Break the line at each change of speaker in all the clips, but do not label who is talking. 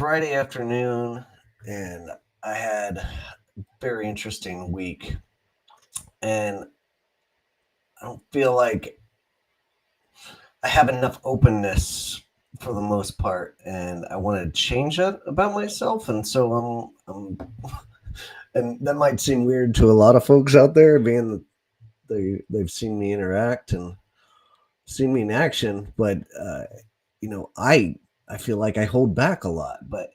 Friday afternoon, and I had a very interesting week. And I don't feel like I have enough openness for the most part, and I want to change that about myself. And so and that might seem weird to a lot of folks out there, being that they've seen me interact and seen me in action, but I feel like I hold back a lot. But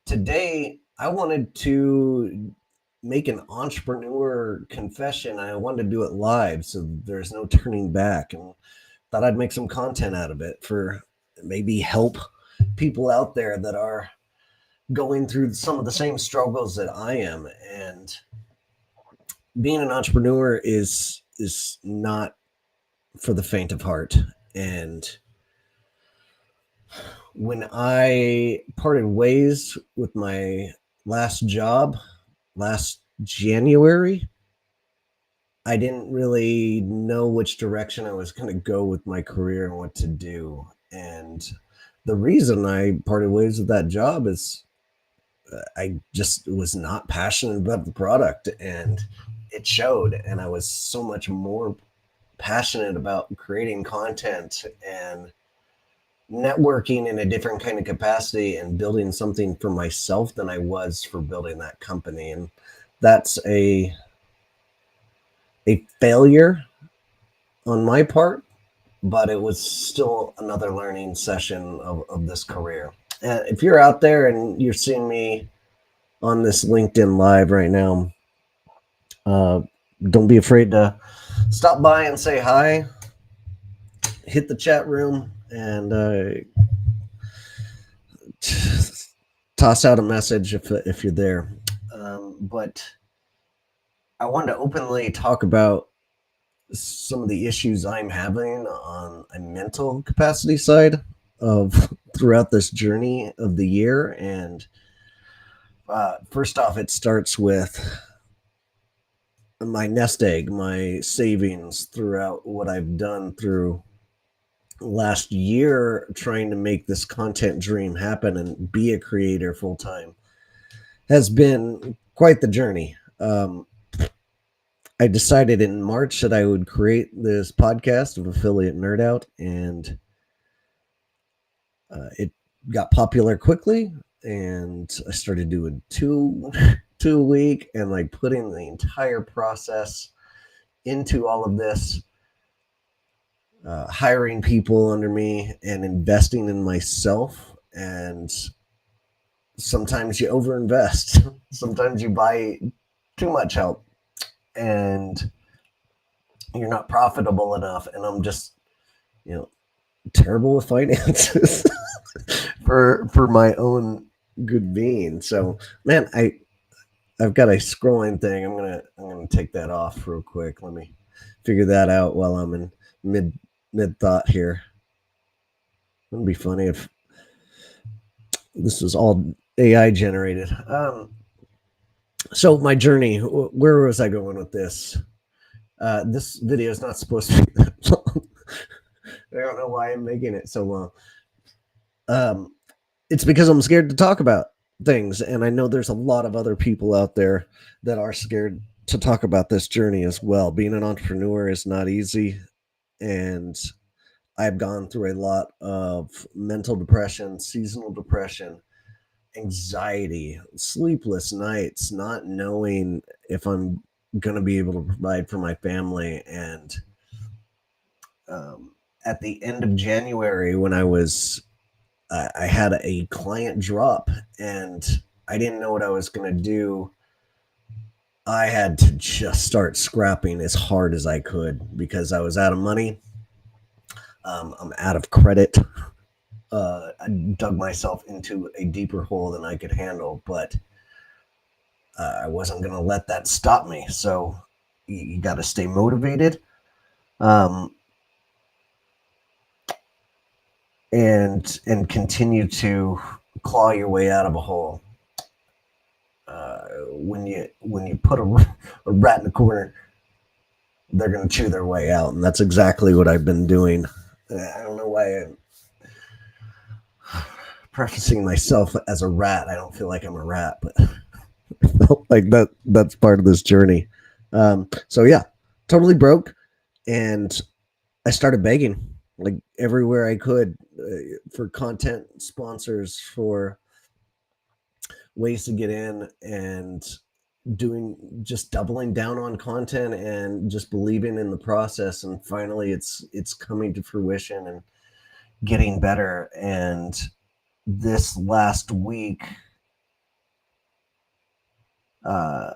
today I wanted to make an entrepreneur confession. I wanted to do it live, so there's no turning back, and thought I'd make some content out of it for maybe help people out there that are going through some of the same struggles that I am. And being an entrepreneur is not for the faint of heart. And when I parted ways with my last job last January, I didn't really know which direction I was going to go with my career and what to do. And the reason I parted ways with that job is I just was not passionate about the product, and it showed. And I was so much more passionate about creating content and networking in a different kind of capacity and building something for myself than I was for building that company. And that's a failure on my part, but it was still another learning session of this career. And if you're out there and you're seeing me on this LinkedIn Live right now, don't be afraid to stop by and say hi. Hit the chat room and toss out a message if you're there. But I wanted to openly talk about some of the issues I'm having on a mental capacity side of throughout this journey of the year. And first off, it starts with my nest egg, my savings throughout what I've done through last year trying to make this content dream happen and be a creator full time has been quite the journey. I decided in March that I would create this podcast of Affiliate Nerd Out, and it got popular quickly. And I started doing two a week, and like putting the entire process into all of this, hiring people under me and investing in myself. And sometimes you overinvest, sometimes you buy too much help, and you're not profitable enough. And I'm just, terrible with finances for my own good being. So, man, I've got a scrolling thing. I'm gonna take that off real quick. Let me figure that out while I'm in mid thought here. It'd be funny if this was all AI generated. So my journey, where was I going with this? This video is not supposed to be that long. I don't know why I'm making it so long. It's because I'm scared to talk about things, and I know there's a lot of other people out there that are scared to talk about this journey as well. Being an entrepreneur is not easy, and I've gone through a lot of mental depression, seasonal depression, anxiety, sleepless nights, not knowing if I'm going to be able to provide for my family. And at the end of January, when I had a client drop and I didn't know what I was going to do, I had to just start scrapping as hard as I could because I was out of money. I'm out of credit. I dug myself into a deeper hole than I could handle, but I wasn't going to let that stop me. So you got to stay motivated, and continue to claw your way out of a hole. When you put a rat in the corner, they're going to chew their way out, and that's exactly what I've been doing. I don't know why I'm prefacing myself as a rat. I don't feel like I'm a rat, but I felt like that's part of this journey. So yeah, totally broke, and I started begging like everywhere I could for content sponsors, for ways to get in, and doing just doubling down on content and just believing in the process. And finally it's coming to fruition and getting better. And this last week, uh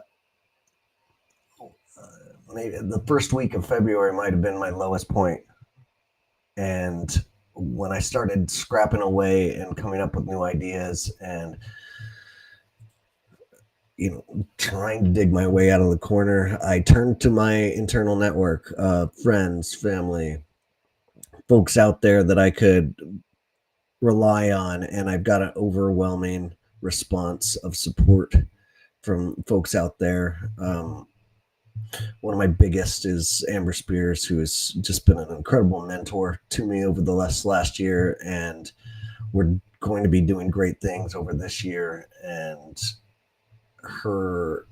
maybe the first week of February might have been my lowest point. And when I started scrapping away and coming up with new ideas and trying to dig my way out of the corner, I turned to my internal network of friends, family, folks out there that I could rely on. And I've got an overwhelming response of support from folks out there. One of my biggest is Amber Spears, who has just been an incredible mentor to me over the last year. And we're going to be doing great things over this year. And her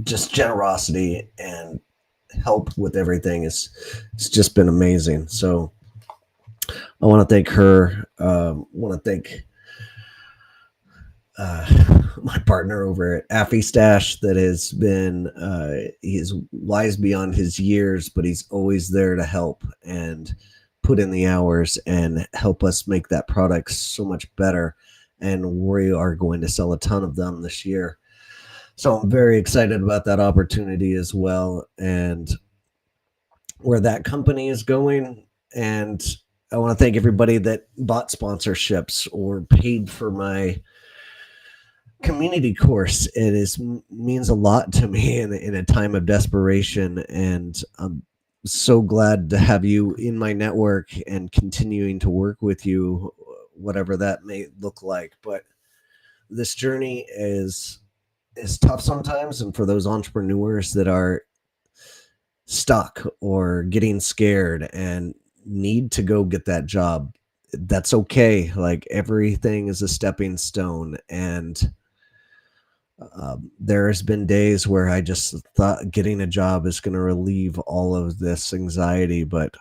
just generosity and help with everything it's just been amazing. So I want to thank her. Want to thank my partner over at Affy Stash that has been he's wise beyond his years, but he's always there to help and put in the hours and help us make that product so much better. And we are going to sell a ton of them this year. So I'm very excited about that opportunity as well, and where that company is going. And I want to thank everybody that bought sponsorships or paid for my community course. Means a lot to me in a time of desperation, and I'm so glad to have you in my network and continuing to work with you, whatever that may look like. But this journey is tough sometimes, and for those entrepreneurs that are stuck or getting scared and need to go get that job, that's okay. Like, everything is a stepping stone. And there has been days where I just thought getting a job is going to relieve all of this anxiety, but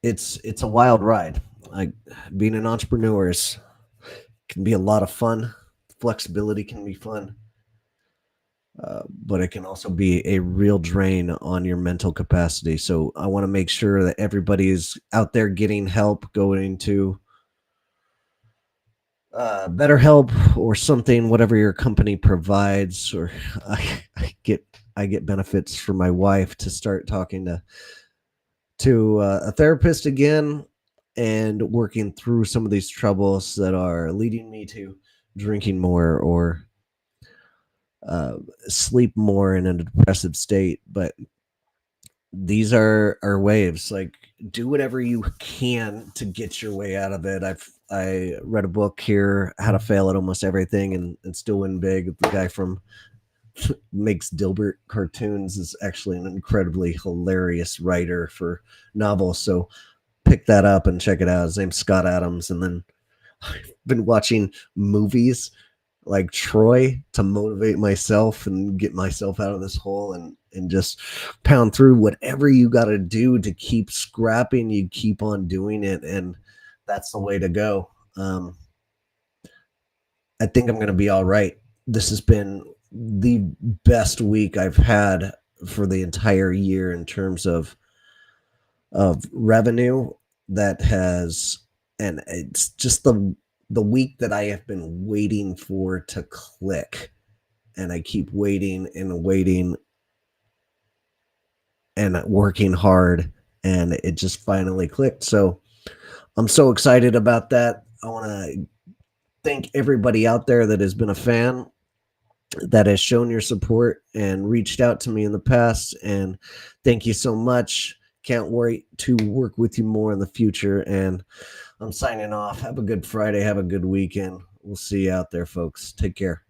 it's a wild ride. Like, being an entrepreneur can be a lot of fun. Flexibility can be fun, but it can also be a real drain on your mental capacity. So I want to make sure that everybody is out there getting help, going to BetterHelp or something, whatever your company provides. Or I get benefits for my wife to start talking to a therapist again and working through some of these troubles that are leading me to drinking more or sleep more in a depressive state. But these are waves. Like, do whatever you can to get your way out of it. I read a book here, How to Fail at Almost Everything and Still Win Big. The guy from makes Dilbert cartoons is actually an incredibly hilarious writer for novels. So pick that up and check it out. His name's Scott Adams. And then I've been watching movies like Troy to motivate myself and get myself out of this hole, and just pound through whatever you got to do to keep scrapping. You keep on doing it, and that's the way to go. I think I'm going to be all right. This has been the best week I've had for the entire year in terms of revenue that has, and it's just the week that I have been waiting for to click, and I keep waiting and waiting and working hard, and it just finally clicked. So I'm so excited about that. I want to thank everybody out there that has been a fan, that has shown your support and reached out to me in the past. And thank you so much. Can't wait to work with you more in the future. And I'm signing off. Have a good Friday. Have a good weekend. We'll see you out there, folks. Take care.